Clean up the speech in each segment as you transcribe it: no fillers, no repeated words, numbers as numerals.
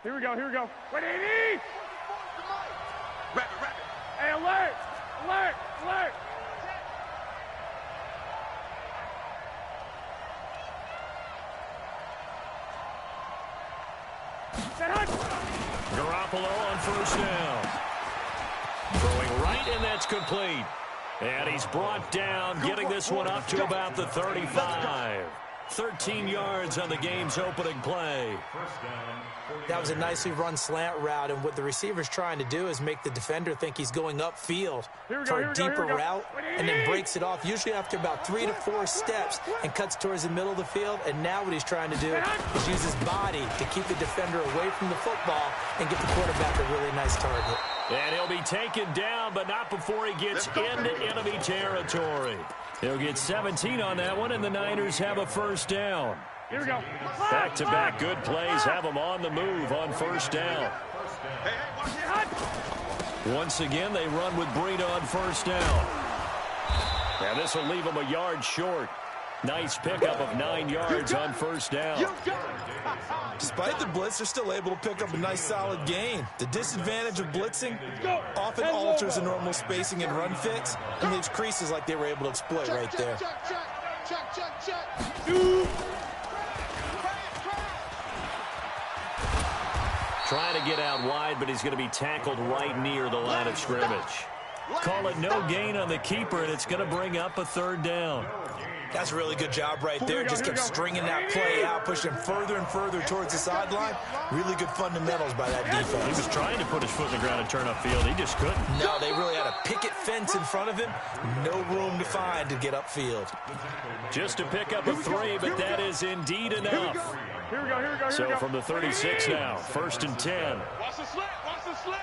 Here we go, here we go. Wait, 80! Rapid, rapid. Hey, alert! Alert! Alert! Garoppolo on first down. Throwing right, and that's complete. And he's brought down, getting this one up to about the 35. 13 yards on the game's opening play. That was a nicely run slant route, and what the receiver's trying to do is make the defender think he's going upfield for a deeper route, and then breaks it off, usually after about 3 to 4 steps, and cuts towards the middle of the field. And now what he's trying to do is use his body to keep the defender away from the football and get the quarterback a really nice target. And he'll be taken down, but not before he gets into enemy territory. He'll get 17 on that one, and the Niners have a first down. Here we go. Back-to-back good plays have them on the move on first down. Once again, they run with Breida on first down. And this will leave them a yard short. Nice pickup of 9 yards on first down. Despite the blitz, they're still able to pick up a nice solid gain. The disadvantage of blitzing often alters the normal spacing and run fits and leaves creases like they were able to exploit right there. Trying to get out wide, but he's going to be tackled right near the line of scrimmage. Call it no gain on the keeper, and it's going to bring up a third down. That's a really good job right there. Just kept stringing that play out, pushing him further and further towards the sideline. Really good fundamentals by that defense. He was trying to put his foot in the ground and turn upfield. He just couldn't. No, they really had a picket fence in front of him. No room to find to get upfield. Just to pick up a 3, but that is indeed enough. Here we go, here we go, here we go. So from the 36 now, 1st and 10. Watch the slant, watch the slant.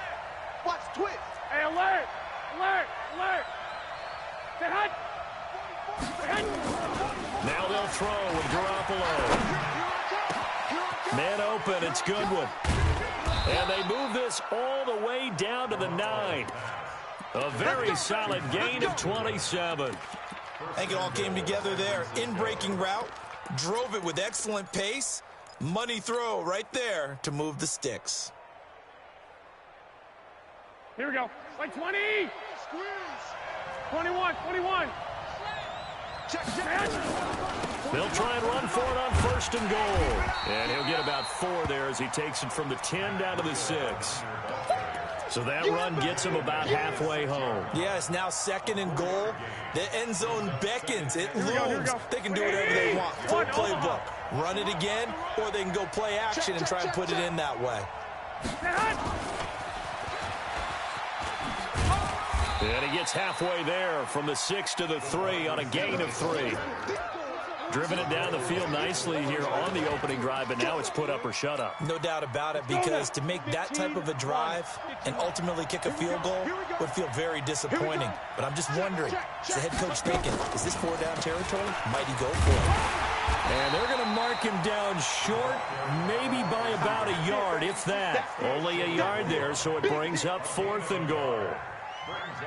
Watch twitch. Hey, alert! Alert! Alert! Say hut! Now they'll throw with Garoppolo. Man open, it's Goodwin. And they move this all the way down to the 9. A very solid gain of 27. I think it all came together there. In-breaking route, drove it with excellent pace. Money throw right there to move the sticks. Here we go. Like 20! 21, 21. They'll try and run for it on 1st and goal. And he'll get about 4 there as he takes it from the 10 down to the 6. So that run gets him about halfway home. Yeah, it's now 2nd and goal. The end zone beckons. It looms. They can do whatever they want. Full playbook. Run it again, or they can go play action and try and put it in that way. And he gets halfway there from the 6 to the 3 on a gain of 3. Driven it down the field nicely here on the opening drive, but now it's put up or shut up. No doubt about it, because to make that type of a drive and ultimately kick a field goal would feel very disappointing. But I'm just wondering, is the head coach thinking, is this 4-down territory? Might he go for it? And they're going to mark him down short, maybe by about a yard, if that. Only a yard there, so it brings up 4th and goal.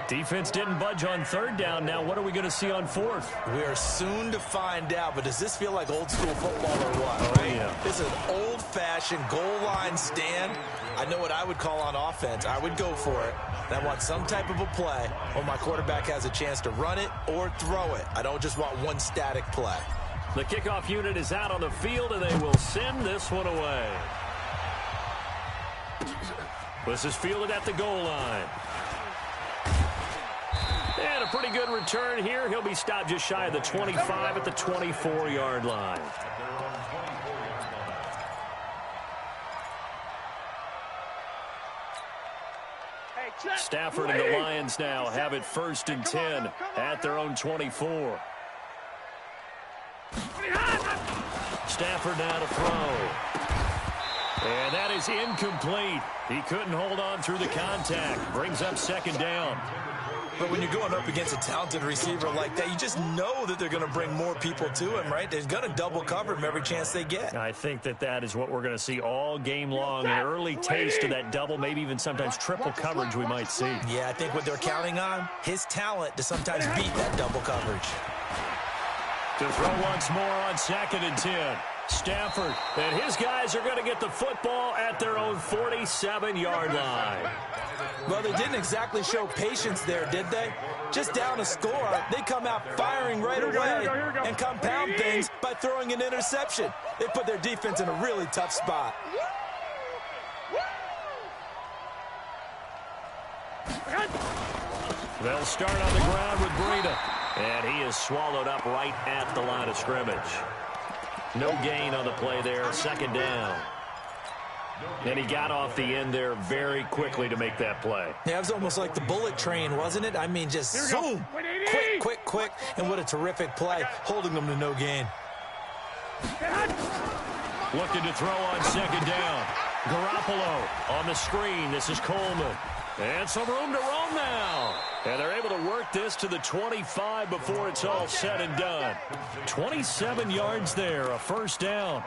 Defense didn't budge on 3rd down. Now what are we going to see on 4th? We are soon to find out, but does this feel like old school football or what? Oh, yeah. This is an old-fashioned goal line stand. I know what I would call on offense. I would go for it. And I want some type of a play where my quarterback has a chance to run it or throw it. I don't just want one static play. The kickoff unit is out on the field, and they will send this one away. This is fielded at the goal line. And a pretty good return here. He'll be stopped just shy of the 25 at the 24-yard line. Stafford and the Lions now have it 1st and 10 at their own 24. Stafford now to throw. And that is incomplete. He couldn't hold on through the contact. Brings up 2nd down. But when you're going up against a talented receiver like that, you just know that they're going to bring more people to him, right? They're going to double cover him every chance they get. I think that is what we're going to see all game long. An early taste of that double, maybe even sometimes triple coverage we might see. Yeah, I think what they're counting on, his talent to sometimes beat that double coverage. To throw once more on 2nd and 10. Stafford, and his guys are going to get the football at their own 47-yard line. Well, they didn't exactly show patience there, did they? Just down a score, they come out firing right away and compound things by throwing an interception. They put their defense in a really tough spot. They'll start on the ground with Breida, and he is swallowed up right at the line of scrimmage. No gain on the play there, second down. And he got off the end there very quickly to make that play. Yeah, it was almost like the bullet train, wasn't it? I mean, just zoom, quick, and what a terrific play, holding them to no gain. Looking to throw on second down. Garoppolo on the screen. This is Coleman. And some room to roam now. And they're able to work this to the 25 before it's all said and done. 27 yards there, a first down.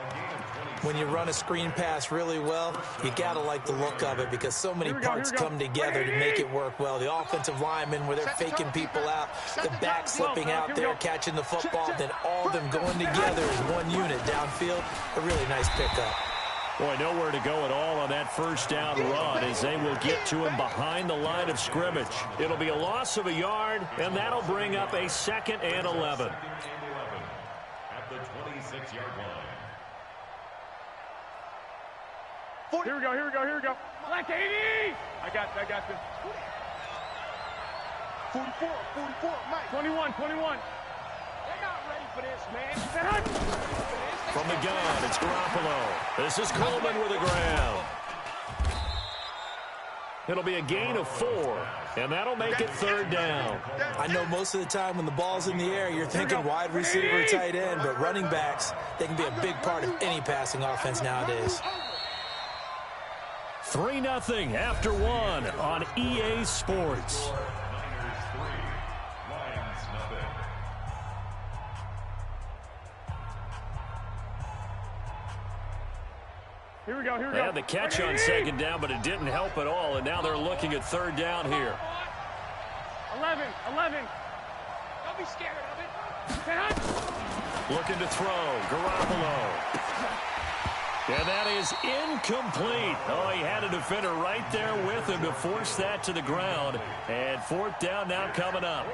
When you run a screen pass really well, you got to like the look of it because so many parts come together to make it work well. The offensive linemen where they're faking people out, the back slipping out there, catching the football, then all of them going together as one unit downfield. A really nice pickup. Boy, nowhere to go at all on that first down run as they will get to him behind the line of scrimmage. It'll be a loss of a yard, and that'll bring up a 2nd and 11. At the 26-yard line. Here we go. Black 80! I got this. 44, Mike. 21. They're not ready for this, man. From the gun, it's Garoppolo. This is Coleman with a grab. It'll be a gain of 4, and that'll make it third down. I know most of the time when the ball's in the air, you're thinking wide receiver, tight end, but running backs, they can be a big part of any passing offense nowadays. 3-0 after 1 on EA Sports. Here we go. They had the catch on second down, but it didn't help at all, and now they're looking at third down here. 11. Don't be scared of it. Looking to throw. Garoppolo. And that is incomplete. Oh, he had a defender right there with him to force that to the ground. And fourth down now coming up.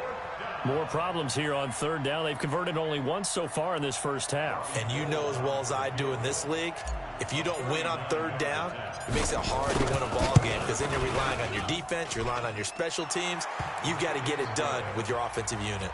More problems here on third down. They've converted only once so far in this first half. And you know as well as I do in this league, if you don't win on third down, it makes it hard to win a ball game because then you're relying on your defense, you're relying on your special teams. You've got to get it done with your offensive unit.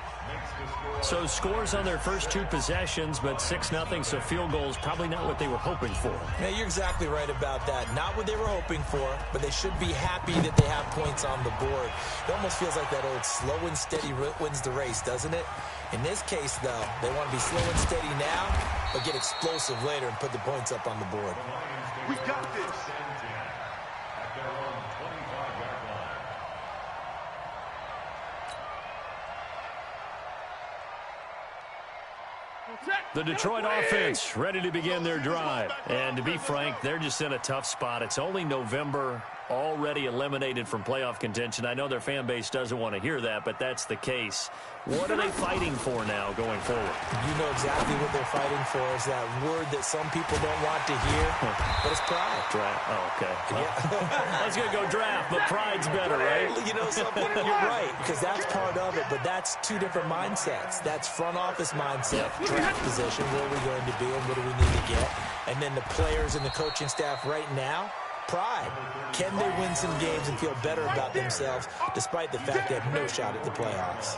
So scores on their first 2 possessions, but 6-0, so field goals probably not what they were hoping for. Yeah, you're exactly right about that. Not what they were hoping for, but they should be happy that they have points on the board. It almost feels like that old slow and steady wins the race, doesn't it? In this case, though, they want to be slow and steady now, but get explosive later and put the points up on the board. We got this. The Detroit offense ready to begin their drive. And to be frank, they're just in a tough spot. It's only November, already eliminated from playoff contention. I know their fan base doesn't want to hear that, but that's the case. What are they fighting for now going forward? You know exactly what they're fighting for is that word that some people don't want to hear, but it's pride. Draft. Oh, okay. Well, I was going to go draft, but pride's better, right? You know something? You're right, because that's part of it, but that's 2 different mindsets. That's front office mindset, draft position, where are we going to be and what do we need to get? And then the players and the coaching staff right now, pride. Can they win some games and feel better about themselves despite the fact they have no shot at the playoffs?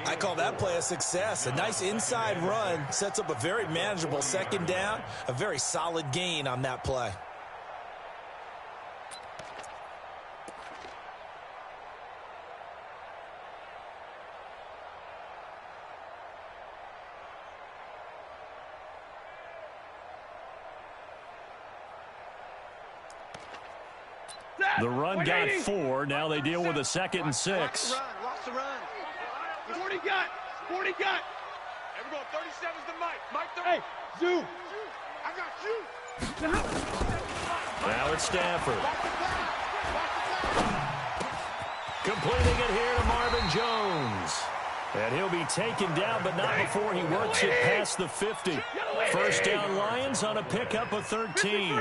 I call that play a success. A nice inside run sets up a very manageable second down, a very solid gain on that play. The run got 4. Now they deal with a 2nd and 6. Lost the run. 40 got. Everyone, 37's the Mike. Mike, Hey, Zoo. I got you. Now it's Stafford. Completing it here to Marvin Jones. And he'll be taken down, but not before he works it past the 50. First down, Lions on a pickup of 13.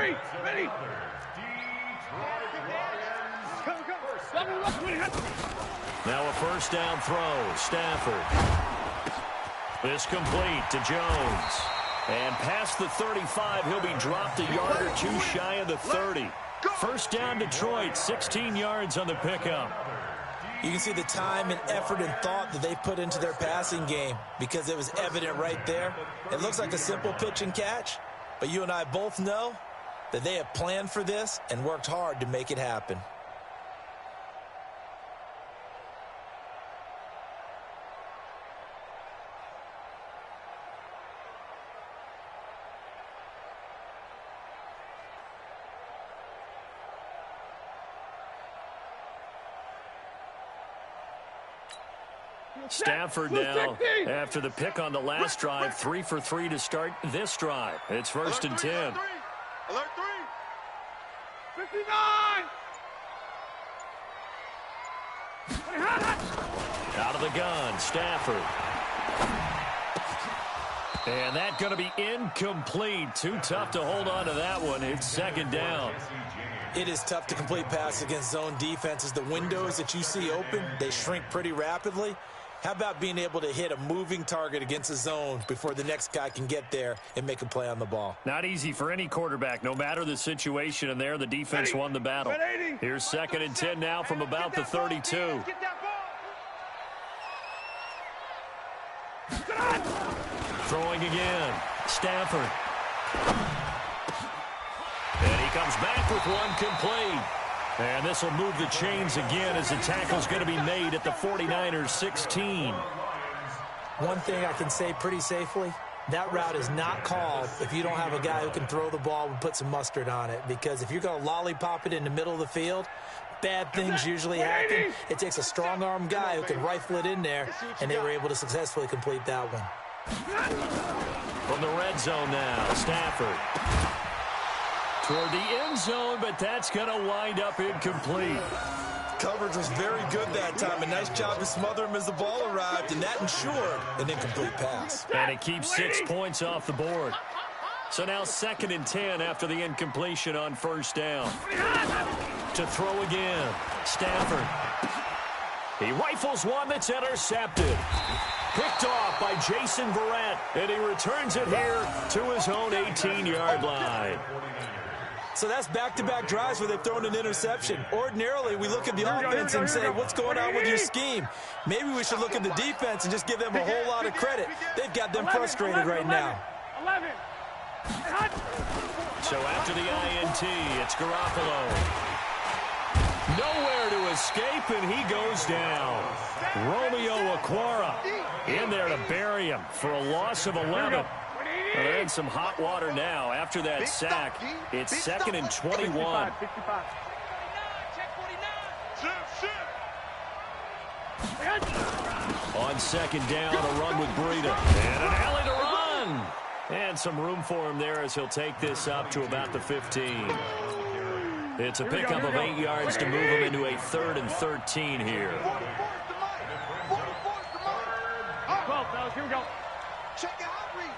Now a first down throw. Stafford. This complete to Jones. And past the 35, he'll be dropped a yard or two shy of the 30. First down, Detroit, 16 yards on the pickup. You can see the time and effort and thought that they put into their passing game because it was evident right there. It looks like a simple pitch and catch, but you and I both know that they have planned for this and worked hard to make it happen. Stafford now, after the pick on the last drive, 3 for 3 to start this drive. It's first and 10. Alert 3. 59. Out of the gun, Stafford. And that's going to be incomplete. Too tough to hold on to that one. It's second down. It is tough to complete passes against zone defenses. The windows that you see open, they shrink pretty rapidly. How about being able to hit a moving target against a zone before the next guy can get there and make a play on the ball? Not easy for any quarterback, no matter the situation, and there the defense won the battle. Here's second and 10 now from about the 32. Throwing again. Stafford. And he comes back with one complete. And this will move the chains again as the tackle's going to be made at the 49ers 16. One thing I can say pretty safely, that route is not called if you don't have a guy who can throw the ball and put some mustard on it. Because if you're going to lollipop it in the middle of the field, bad things usually happen. It takes a strong-arm guy who can rifle it in there, and they were able to successfully complete that one. From the red zone now, Stafford. Toward the end zone, but that's going to wind up incomplete. Coverage was very good that time. A nice job to smother him as the ball arrived, and that ensured an incomplete pass. And it keeps 6 points off the board. So now second and 10 after the incompletion on first down. To throw again, Stafford. He rifles one that's intercepted. Picked off by Jason Verrett, and he returns it here to his own 18-yard line. So that's back-to-back drives where they've thrown an interception. Ordinarily, we look at the offense and say, what's going on with your scheme? Maybe we should look at the defense and just give them a whole lot of credit. They've got them frustrated right now. 11. So after the INT, it's Garoppolo. Nowhere to escape, and he goes down. Romeo Okwara in there to bury him for a loss of 11. They're in some hot water now after that sack. It's second and 21. 55. On second down, a run with Breida. And an alley to run. And some room for him there as he'll take this up to about the 15. It's a pickup of 8 yards to move him into a 3rd and 13 here. 12, fellas, here we go. Check it out, Reed.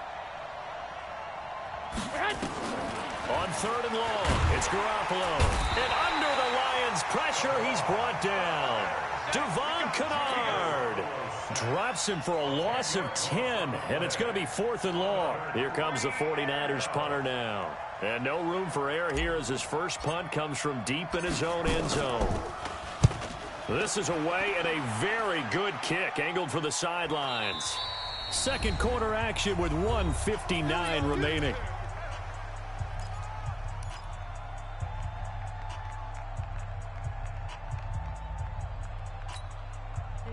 On 3rd and long, it's Garoppolo. And under the Lions' pressure, he's brought down. Devon Kennard drops him for a loss of 10, and it's going to be 4th and long. Here comes the 49ers punter now. And no room for error here as his first punt comes from deep in his own end zone. This is away and a very good kick angled for the sidelines. Second quarter action with 1:59 remaining.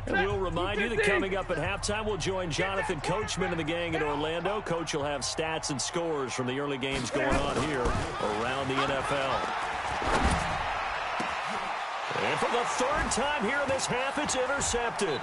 And we'll remind you that coming up at halftime, we'll join Jonathan Coachman and the gang in Orlando. Coach will have stats and scores from the early games going on here around the NFL. And for the 3rd time here in this half, it's intercepted.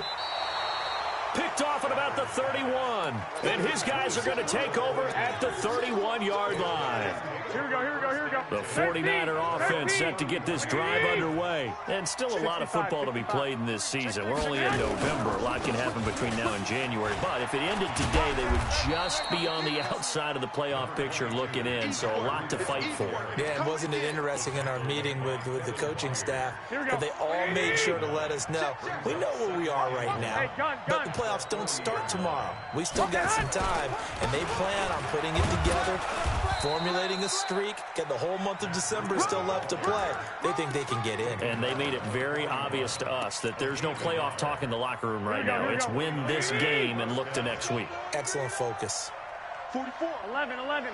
Picked Picked off at about the 31. And his guys are going to take over at the 31-yard line. Here we go, here we go, here we go. The 49er offense set to get this drive underway. And still a lot of football to be played in this season. We're only in November. A lot can happen between now and January. But if it ended today, they would just be on the outside of the playoff picture looking in. So a lot to fight for. Yeah, and wasn't it interesting in our meeting with the coaching staff that they all made sure to let us know, we know where we are right now, but the playoffs don't start tomorrow. We still got some time, and they plan on putting it together, formulating a streak, get the whole month of December still left to play. They think they can get in. And they made it very obvious to us that there's no playoff talk in the locker room right now. It's win this game and look to next week. Excellent focus. 44. 11, 11.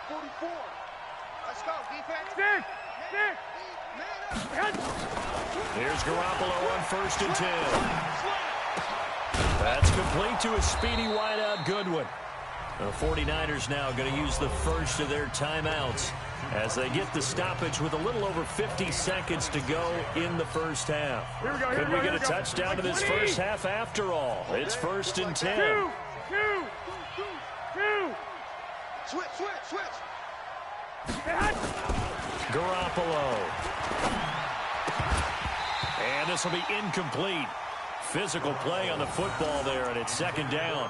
44. Let's go, defense. Stick, stick. Here's Garoppolo on 1st and 10. That's complete to a speedy wideout Goodwin. The 49ers now going to use the first of their timeouts as they get the stoppage with a little over 50 seconds to go in the first half. Could we get a touchdown to this first half after all? It's 1st and 10. Two. Switch. Garoppolo. And this will be incomplete. Physical play on the football there, and it's 2nd down.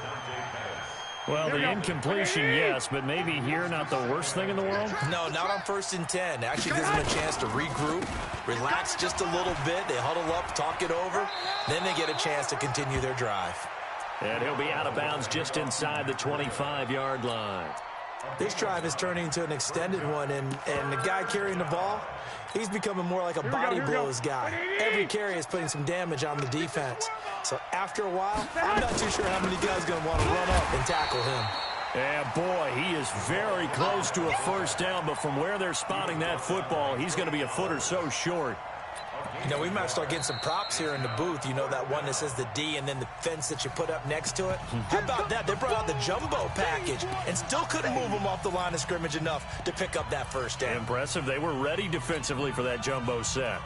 Well, the incompletion, yes, but maybe here not the worst thing in the world? No, not on 1st and 10. Actually gives them a chance to regroup, relax just a little bit. They huddle up, talk it over. Then they get a chance to continue their drive. And he'll be out of bounds just inside the 25-yard line. This drive is turning into an extended one, and the guy carrying the ball, he's becoming more like a body blows guy. Every carry is putting some damage on the defense. So after a while, I'm not too sure how many guys are going to want to run up and tackle him. And boy, he is very close to a first down, but from where they're spotting that football, he's going to be a foot or so short. You know, we might start getting some props here in the booth. You know, that one that says the D and then the fence that you put up next to it? How about that? They brought out the jumbo package and still couldn't move them off the line of scrimmage enough to pick up that first down. Impressive. They were ready defensively for that jumbo set.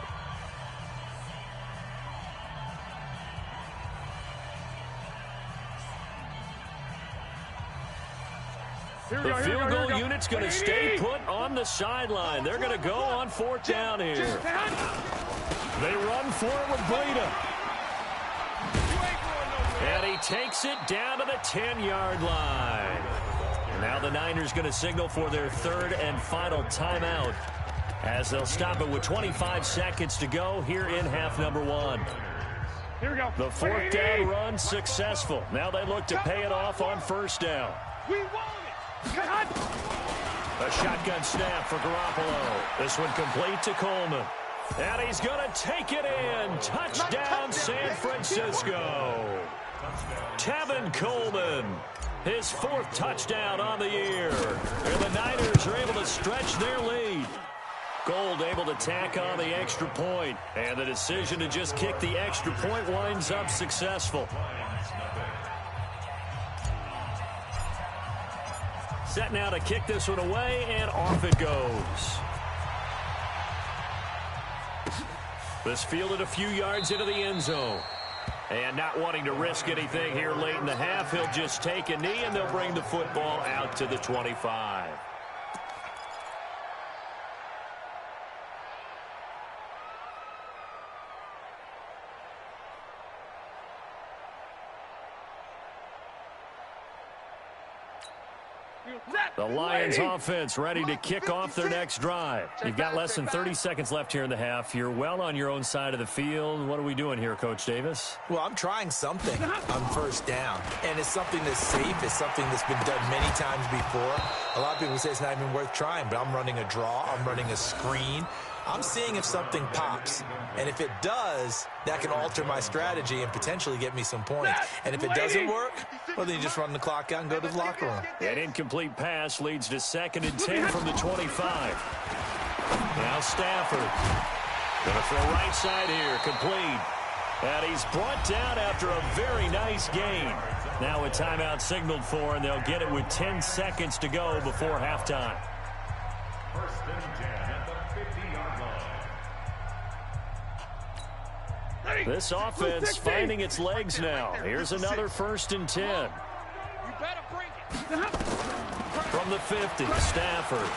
The field goal unit's going to stay put on the sideline. They're going to go on 4th down here. They run for it with Breida. And he takes it down to the 10-yard line. And now the Niners going to signal for their 3rd and final timeout as they'll stop it with 25 seconds to go here in half number 1. Here we go. The 4th down run successful. Now they look to pay it off on 1st down. We want it. A shotgun snap for Garoppolo. This one complete to Coleman. And he's going to take it in. Touchdown, San Francisco. Tevin Coleman, his 4th touchdown on the year. And the Niners are able to stretch their lead. Gold able to tack on the extra point. And the decision to just kick the extra point winds up successful. Set now to kick this one away, and off it goes. This fielded a few yards into the end zone. And not wanting to risk anything here late in the half, he'll just take a knee, and they'll bring the football out to the 25. The Lions offense ready to kick off their next drive. You've got less than 30 seconds left here in the half. You're well on your own side of the field. What are we doing here, Coach Davis? Well, I'm trying something on 1st down. And it's something that's safe. It's something that's been done many times before. A lot of people say it's not even worth trying, but I'm running a draw. I'm running a screen. I'm seeing if something pops. And if it does, that can alter my strategy and potentially get me some points. And if it doesn't work, well, then you just run the clock out and go to the locker room. An incomplete pass leads to 2nd and 10 from the 25. Now Stafford. Going to throw right side here, complete. And he's brought down after a very nice gain. Now a timeout signaled for, and they'll get it with 10 seconds to go before halftime. 1st and 10 at the 50-yard line. This offense finding its legs now. Here's another 1st and 10. You better bring it. From the 50, Stafford.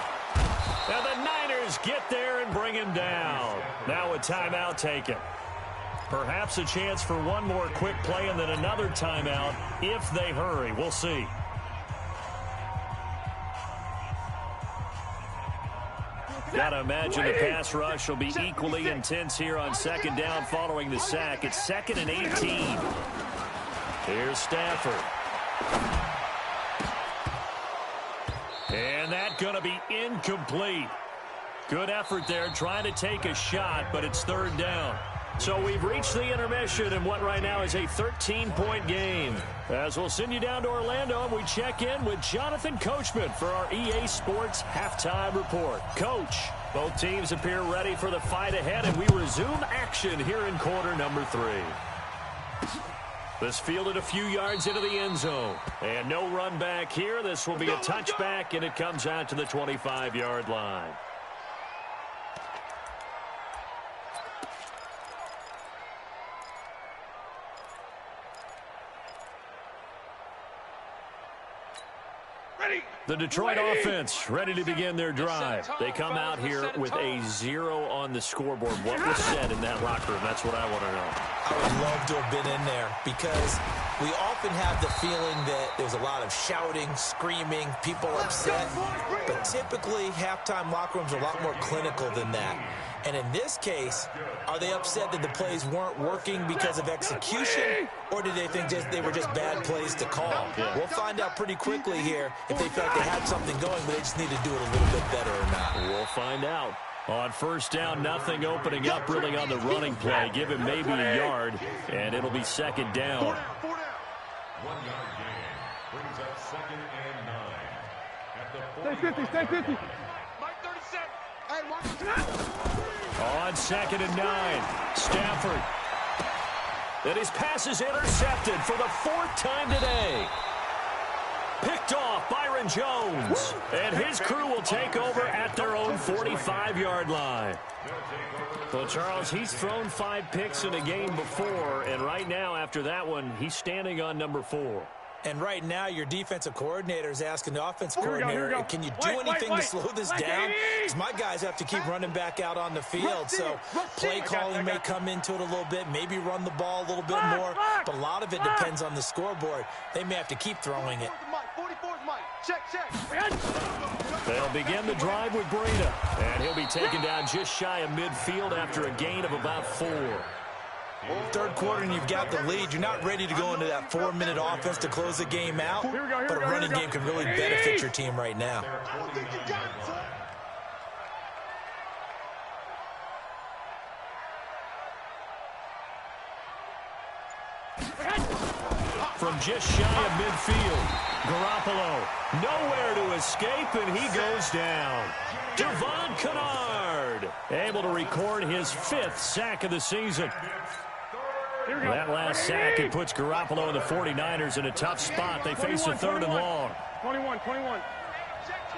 And the Niners get there and bring him down. Now a timeout taken. Perhaps a chance for one more quick play and then another timeout if they hurry. We'll see. Gotta imagine the pass rush will be equally intense here on 2nd down following the sack. It's 2nd and 18. Here's Stafford. And that gonna be incomplete. Good effort there trying to take a shot, but it's 3rd down. So we've reached the intermission in what right now is a 13-point game. As we'll send you down to Orlando, and we check in with Jonathan Coachman for our EA Sports Halftime Report. Coach, both teams appear ready for the fight ahead, and we resume action here in quarter number 3. This fielded a few yards into the end zone. And no run back here. This will be a touchback, and it comes out to the 25-yard line. The Detroit offense ready to begin their drive. They come out here with a 0 on the scoreboard. What was said in that locker room? That's what I want to know. I would love to have been in there because we often have the feeling that there's a lot of shouting, screaming, people upset. But typically, halftime locker rooms are a lot more clinical than that. And in this case, are they upset that the plays weren't working because of execution, or did they think they were just bad plays to call? Yeah. We'll find out pretty quickly here if they felt they had something going, but they just need to do it a little bit better or not. We'll find out. On 1st down, nothing opening up really on the running play. Give him maybe a yard, and it'll be 2nd down. 1 yard gain brings up 2nd and 9. At the 40. Stay 50. Mike 37. Hey, Mike. On 2nd and 9, Stafford. And his pass is intercepted for the 4th time today. Picked off Byron Jones. And his crew will take over at their own 45-yard line. Well, Charles, he's thrown 5 picks in a game before, and right now, after that one, he's standing on number 4. And right now, your defensive coordinator is asking the offensive coordinator, can you do anything to slow this down? Because my guys have to keep running back out on the field. So play calling may come into it a little bit, maybe run the ball a little bit more. But a lot of it depends on the scoreboard. They may have to keep throwing it. 44's Mike. Check. They'll begin the drive with GrENA. And he'll be taken down just shy of midfield after a gain of about 4. 3rd quarter and you've got the lead. You're not ready to go into that 4-minute offense to close the game out, but a running game can really benefit your team right now. From just shy of midfield, Garoppolo nowhere to escape, and he goes down. Devon Kennard able to record his 5th sack of the season. That last sack, it puts Garoppolo and the 49ers in a tough spot. They face a 3rd and long. 21. Check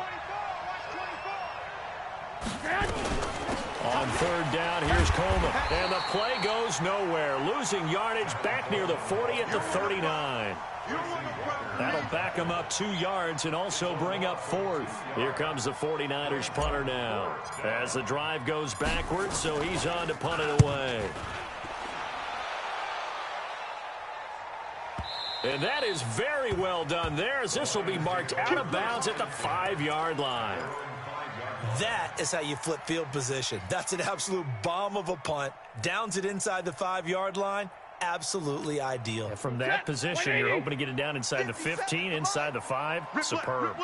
24. On 3rd down, here's Coleman. And the play goes nowhere. Losing yardage back near the 40 at the 39. That'll back him up 2 yards and also bring up 4th. Here comes the 49ers punter now. As the drive goes backwards, so he's on to punt it away. And that is very well done there, as this will be marked out of bounds at the 5-yard line. That is how you flip field position. That's an absolute bomb of a punt. Downs it inside the 5-yard line. Absolutely ideal. And from that position, you're hoping to get it down inside the 15, inside the 5. Superb.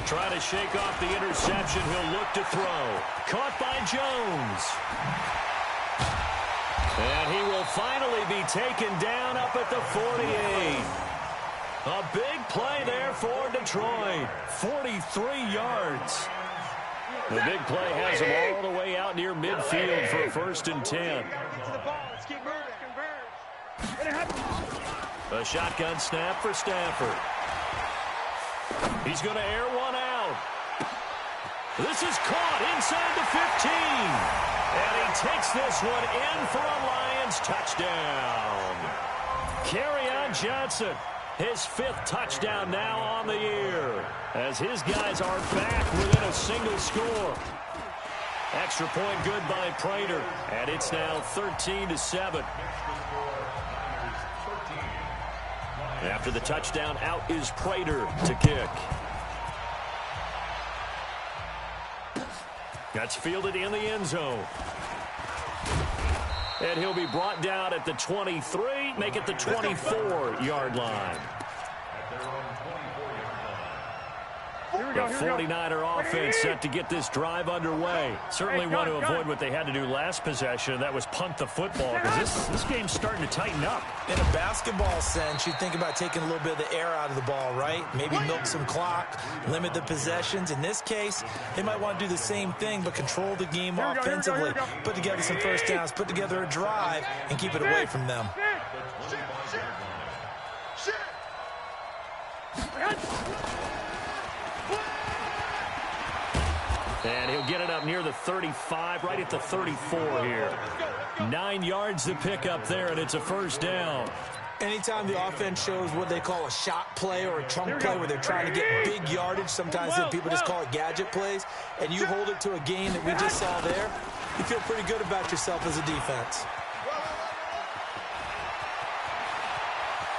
Try to shake off the interception. He'll look to throw. Caught by Jones. And he will finally be taken down up at the 48. A big play there for Detroit. 43 yards. The big play has him all the way out near midfield for a 1st and 10. A shotgun snap for Stafford. He's going to air one out. This is caught inside the 15. And he takes this one in for a Lions touchdown. Kerryon Johnson, his 5th touchdown now on the year, as his guys are back within a single score. Extra point good by Prater, and it's now 13-7. After the touchdown, out is Prater to kick. That's fielded in the end zone. And he'll be brought down at the 23, make it the 24-yard line. The 49er offense set to get this drive underway. Certainly want to avoid what they had to do last possession. That was punt the football, because this game's starting to tighten up. In a basketball sense, you think about taking a little bit of the air out of the ball, right? Maybe milk some clock, limit the possessions. In this case, they might want to do the same thing, but control the game offensively. Put together some first downs, put together a drive, and keep it away from them. And he'll get it up near the 35, right at the 34 here. 9 yards to pick up there, and it's a first down. Anytime the offense shows what they call a shot play or a chunk play where they're trying to get big yardage, sometimes people just call it gadget plays, and you hold it to a gain that we just saw there, you feel pretty good about yourself as a defense.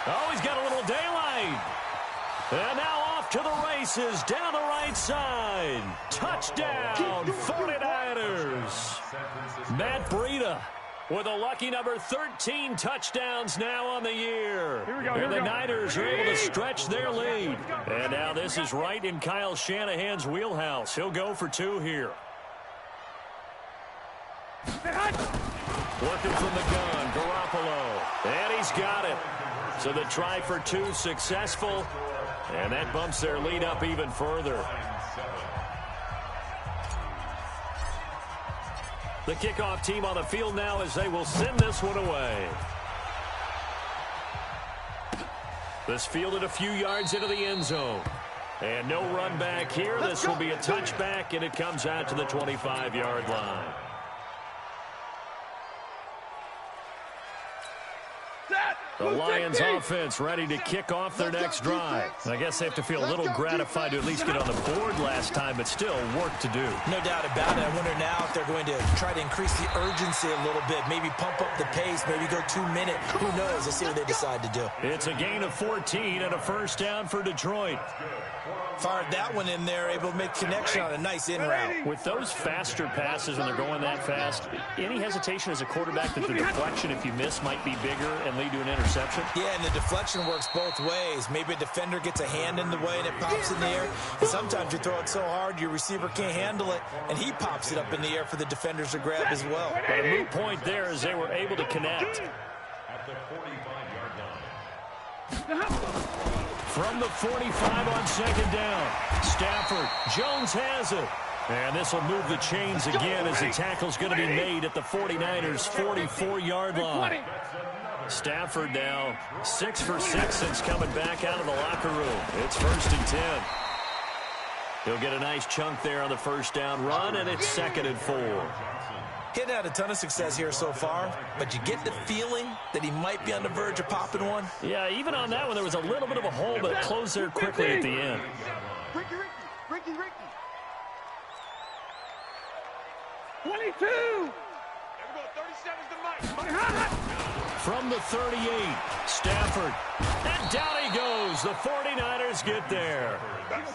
Oh, he's got a little daylight. And now off to the races down the right side. Touchdown, 49ers. Matt Breida with a lucky number 13 touchdowns now on the year. And the Niners are able to stretch their lead. And now this is right in Kyle Shanahan's wheelhouse. He'll go for 2 here. Working from the gun, Garoppolo. And he's got it. So the try for 2 successful. And that bumps their lead up even further. The kickoff team on the field now as they will send this one away. This fielded a few yards into the end zone. And no run back here. This will be a touchback, and it comes out to the 25-yard line. The Lions offense ready to kick off their next drive. I guess they have to feel a little gratified to at least get on the board last time, but still work to do. No doubt about it. I wonder now if they're going to try to increase the urgency a little bit, maybe pump up the pace, maybe go 2 minutes. Who knows? Let's see what they decide to do. It's a gain of 14 and a first down for Detroit. Fired that one in there, able to make connection on a nice in route. With those faster passes when they're going that fast, any hesitation as a quarterback that the deflection, if you miss, might be bigger and lead to an interception? Yeah, and the deflection works both ways. Maybe a defender gets a hand in the way and it pops in the air. And sometimes you throw it so hard your receiver can't handle it, and he pops it up in the air for the defenders to grab as well. But a moot point there as they were able to connect. At the 45-yard line. From the 45 on second down. Stafford, Jones has it. And this will move the chains again as the tackle's going to be made at the 49ers' 44-yard line. Stafford now 6 for 6 since coming back out of the locker room. It's 1st and 10. He'll get a nice chunk there on the first down run, and it's 2nd and 4. He'd had a ton of success here so far, but you get the feeling that he might be on the verge of popping one. Yeah, even on that one, there was a little bit of a hole, but closed there quickly at the end. Ricky. 22. From the 38, Stafford. And down he goes. The 49ers get there.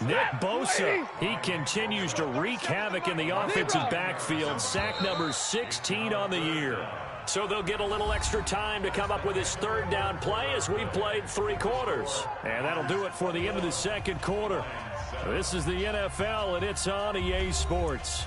Nick Bosa, he continues to wreak havoc in the offensive backfield. Sack number 16 on the year. So they'll get a little extra time to come up with his 3rd down play as we've played 3 quarters. And that'll do it for the end of the 2nd quarter. This is the NFL, and it's on EA Sports.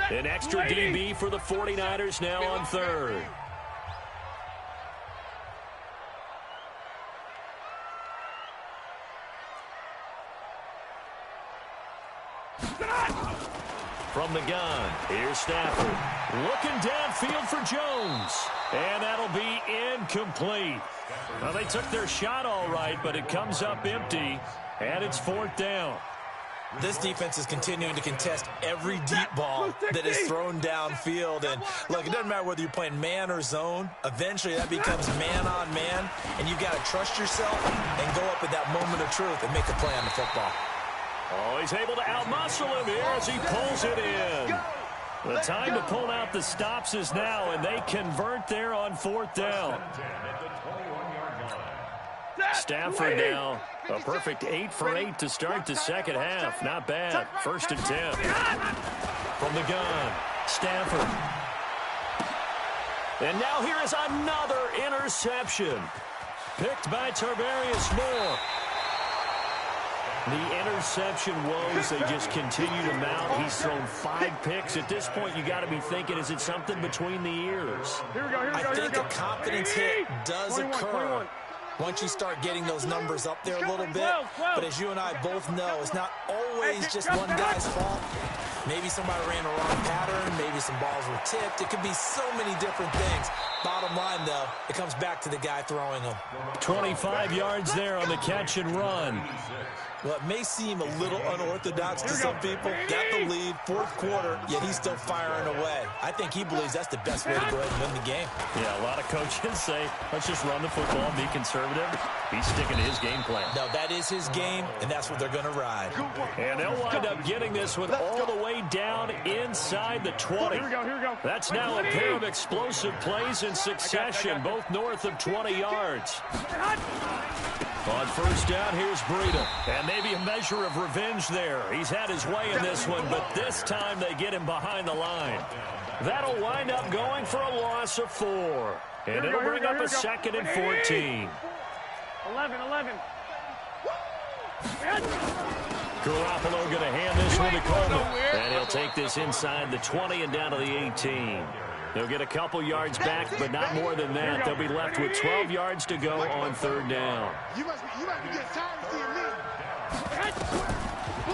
An extra DB for the 49ers now on 3rd. From the gun, here's Stafford. Looking downfield for Jones. And that'll be incomplete. Well, they took their shot all right, but it comes up empty, and it's 4th down. This defense is continuing to contest every deep ball that is thrown downfield. And, look, it doesn't matter whether you're playing man or zone. Eventually, that becomes man-on-man, and you've got to trust yourself and go up at that moment of truth and make a play on the football. Oh, he's able to outmuscle him here as he pulls it in. The time to pull out the stops is now, and they convert there on 4th down. Stafford now, a perfect 8 for 8 to start the second half. Not bad. 1st and 10. From the gun, Stafford. And now here is another interception. Picked by Tarvarius Moore. The interception woes, they just continue to mount. He's thrown 5 picks. At this point, you got to be thinking, is it something between the ears? I think a confidence hit does occur once you start getting those numbers up there a little bit. But as you and I both know, it's not always just one guy's fault. Maybe somebody ran a wrong pattern. Maybe some balls were tipped. It could be so many different things. Bottom line, though, it comes back to the guy throwing them. 25 yards there on the catch and run. Well, it may seem a little unorthodox to some people. Got the lead, 4th quarter, yet he's still firing away. I think he believes that's the best way to go ahead and win the game. Yeah, a lot of coaches say, let's just run the football, be conservative. He's sticking to his game plan. No, that is his game, and that's what they're going to ride. And they'll wind up getting this one all the way down inside the 20. Here we go. That's now a pair of explosive plays in succession, both north of 20 yards. On 1st down, here's Breida. And maybe a measure of revenge there. He's had his way in this one, but this time they get him behind the line. That'll wind up going for a loss of 4. And it'll bring up a 2nd and 14. 11. Garoppolo going to hand this one to Coleman. And he'll take this inside the 20 and down to the 18. They'll get a couple yards back, but not more than that. They'll be left with 12 yards to go on 3rd down. You must be getting tired of seeing me.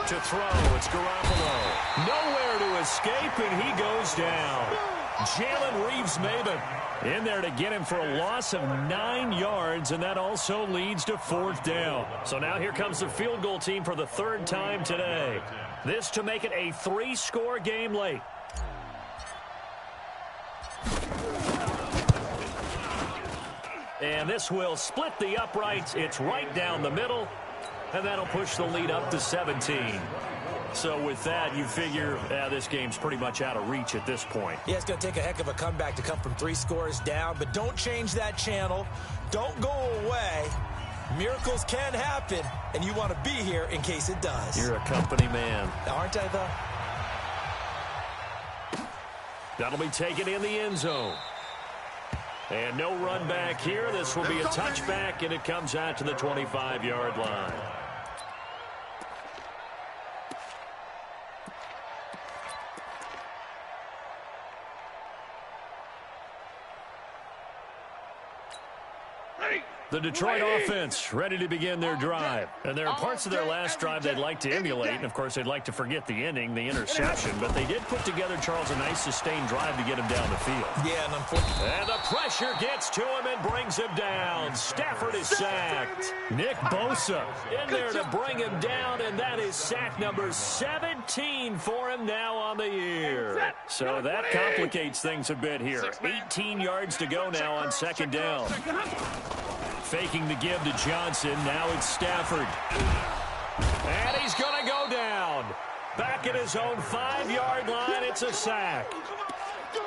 To throw, it's Garoppolo. Nowhere to escape, and he goes down. Jalen Reeves-Maybin in there to get him for a loss of 9 yards, and that also leads to 4th down. So now here comes the field goal team for the 3rd time today. This to make it a 3-score game late. And this will split the uprights. It's right down the middle, and that'll push the lead up to 17. So with that, you figure this game's pretty much out of reach at this point. Yeah, it's going to take a heck of a comeback to come from 3 scores down, but don't change that channel. Don't go away. Miracles can happen, and you want to be here in case it does. You're a company man. Aren't I, though? That'll be taken in the end zone. And no run back here. This will be a touchback, and it comes out to the 25-yard line. The Detroit offense ready to begin their drive. And there are parts of their last drive they'd like to emulate. And, of course, they'd like to forget the ending, the interception. But they did put together, Charles, a nice sustained drive to get him down the field. Yeah, and unfortunately. And the pressure gets to him and brings him down. Stafford is sacked. Nick Bosa in there to bring him down, and that is sack number 17 for him now on the year. So that complicates things a bit here. 18 yards to go now on 2nd down. Faking the give to Johnson. Now it's Stafford. And he's going to go down. Back at his own 5-yard line. It's a sack.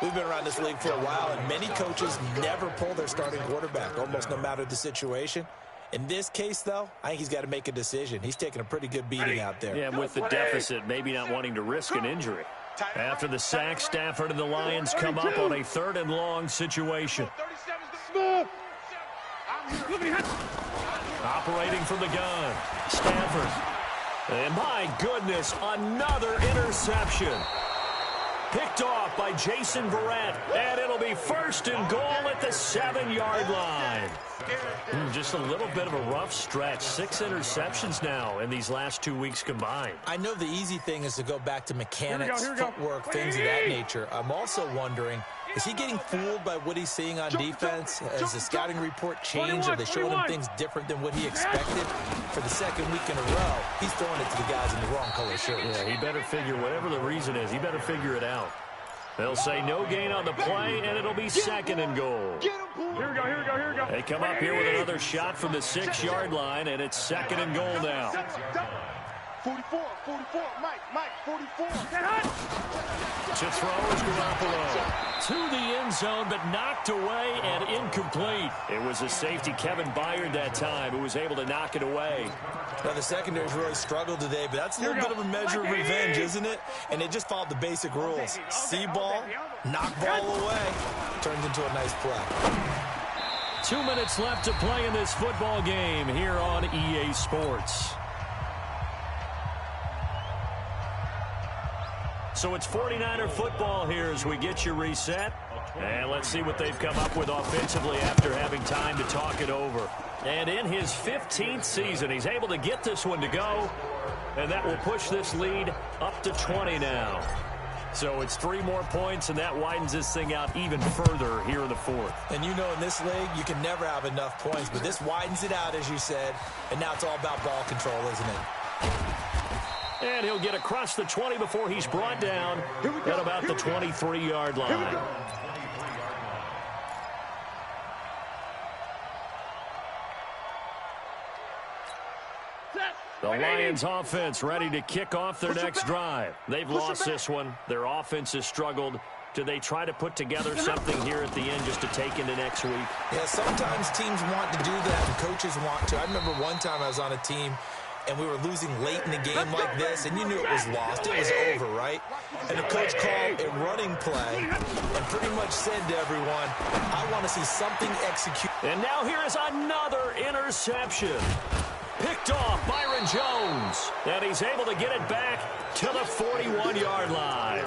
We've been around this league for a while, and many coaches never pull their starting quarterback, almost no matter the situation. In this case, though, I think he's got to make a decision. He's taking a pretty good beating out there. Yeah, and with the deficit, maybe not wanting to risk an injury. After the sack, Stafford and the Lions come up on a 3rd and long situation. Operating from the gun, Stafford. And my goodness, another interception. Picked off by Jason Verrett, and it'll be first and goal at the 7-yard line. Just a little bit of a rough stretch. 6 interceptions now in these last 2 weeks combined. I know the easy thing is to go back to mechanics, footwork, things of that nature. I'm also wondering, is he getting fooled by what he's seeing on defense? Has the scouting report changed? Are they showing him things different than what he expected? For the second week in a row, he's throwing it to the guys in the wrong color shirts. Yeah, he better figure, whatever the reason is, he better figure it out. They'll say no gain on the play, and it'll be second and goal. Here we go, here we go, here we go. They come up here with another shot from the 6-yard line, and it's second and goal now. 44, Mike, 44. To throw is Garoppolo. To the end zone, but knocked away and incomplete. It was a safety, Kevin Byard, that time, who was able to knock it away. Now, the secondary's really struggled today, but that's a little bit of a measure of revenge, isn't it? And they just followed the basic rules. See ball, knock ball away. Turns into a nice play. 2 minutes left to play in this football game here on EA Sports. So it's 49er football here as we get you reset. And let's see what they've come up with offensively after having time to talk it over. And in his 15th season, he's able to get this one to go. And that will push this lead up to 20 now. So it's 3 more points, and that widens this thing out even further here in the 4th. And you know in this league, you can never have enough points. But this widens it out, as you said. And now it's all about ball control, isn't it? And he'll get across the 20 before he's brought down at about the 23-yard line. The Lions offense ready to kick off their next drive. They've lost this one. Their offense has struggled. Do they try to put together something here at the end just to take into next week? Yeah, sometimes teams want to do that and coaches want to. I remember one time I was on a team and we were losing late in the game like this, and you knew it was lost. It was over, right? And the coach called a running play and pretty much said to everyone, I want to see something executed. And now here is another interception. Picked off Byron Jones. And he's able to get it back to the 41-yard line.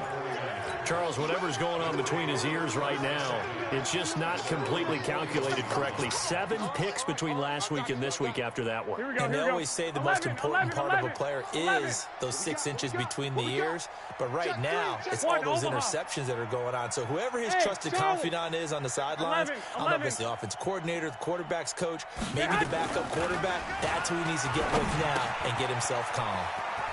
Charles, whatever's going on between his ears right now, it's just not completely calculated correctly. 7 picks between last week and this week after that one. And they always say the most important part of a player is those 6 inches between the ears. But right now, it's all those interceptions that are going on. So whoever his trusted confidant is on the sidelines, I don't know if it's the offense coordinator, the quarterback's coach, maybe the backup quarterback, that's who he needs to get with now and get himself calm.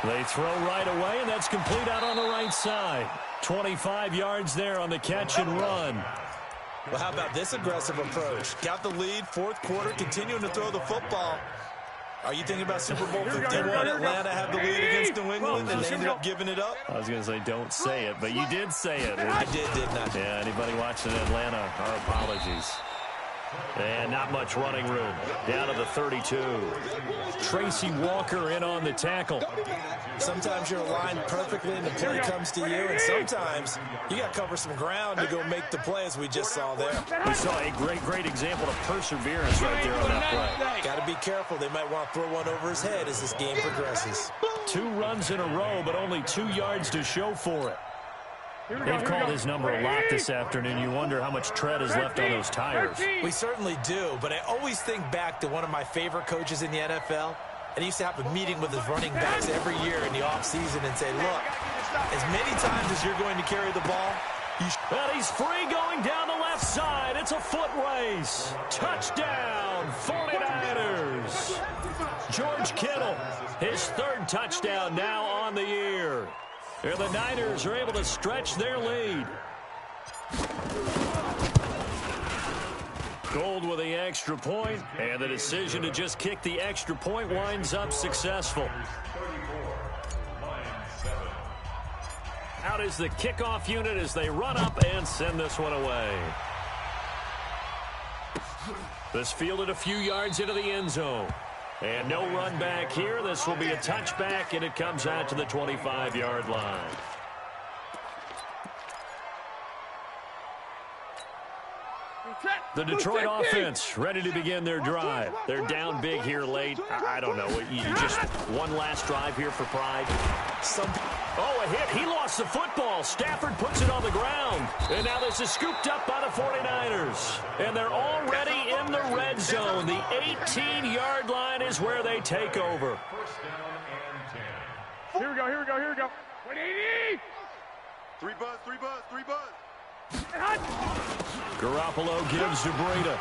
They throw right away, and that's complete out on the right side. 25 yards there on the catch and run. Well, how about this aggressive approach? Got the lead, 4th quarter, continuing to throw the football. Are you thinking about Super Bowl 51? Atlanta had the lead against New England, and they ended up giving it up? I was going to say, don't say it, but you did say it. I didn't I? Yeah, anybody watching Atlanta, our apologies. And not much running room. Down to the 32. Tracy Walker in on the tackle. Sometimes you're aligned perfectly and the play comes to you, and sometimes you got to cover some ground to go make the play, as we just saw there. We saw a great example of perseverance right there on that play. Got to be careful. They might want to throw one over his head as this game progresses. 2 runs in a row, but only 2 yards to show for it. They've called his number a lot this afternoon. You wonder how much tread is left on those tires. We certainly do, but I always think back to one of my favorite coaches in the NFL, and he used to have a meeting with his running backs every year in the offseason and say, look, as many times as you're going to carry the ball, and he's free going down the left side. It's a foot race. Touchdown, 49ers. George Kittle, his 3rd touchdown now on the year. And the Niners are able to stretch their lead. Gold with the extra point, and the decision to just kick the extra point winds up successful. Out is the kickoff unit as they run up and send this one away. This fielded a few yards into the end zone. And no run back here. This will be a touchback, and it comes out to the 25-yard line. Set. The Detroit offense ready to begin their drive. They're down big here late. I don't know. You just one last drive here for pride. Oh, a hit. He lost the football. Stafford puts it on the ground. And now this is scooped up by the 49ers. And they're already in the red zone. The 18-yard line is where they take over. First down and 10. Here we go, here we go, here we go. 180! Three buzz. Garoppolo gives to Breida.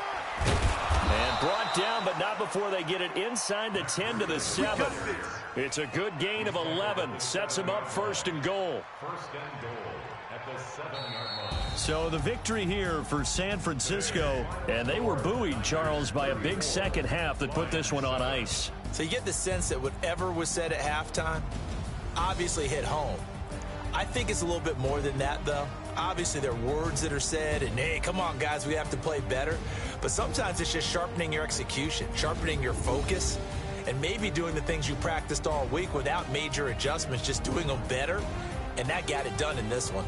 And brought down, but not before they get it inside the 10 to the 7. It's a good gain of 11. Sets him up first and goal. First and goal at the 7-yard line. So the victory here for San Francisco. And they were buoyed, Charles, by a big second half that put this one on ice. So you get the sense that whatever was said at halftime obviously hit home. I think it's a little bit more than that, though. Obviously, there are words that are said, and, hey, come on, guys, we have to play better. But sometimes it's just sharpening your execution, sharpening your focus, and maybe doing the things you practiced all week without major adjustments, just doing them better, and that got it done in this one.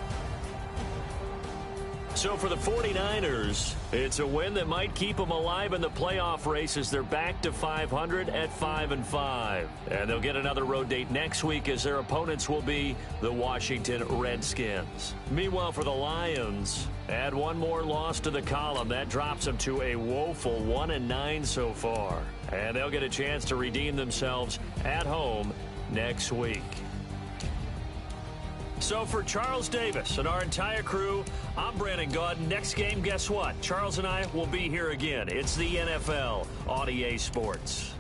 So for the 49ers, it's a win that might keep them alive in the playoff race as they're back to 500 at 5-5. And they'll get another road date next week as their opponents will be the Washington Redskins. Meanwhile, for the Lions, add one more loss to the column. That drops them to a woeful 1-9 so far. And they'll get a chance to redeem themselves at home next week. So for Charles Davis and our entire crew, I'm Brandon Gaudin. Next game, guess what? Charles and I will be here again. It's the NFL on EA Sports.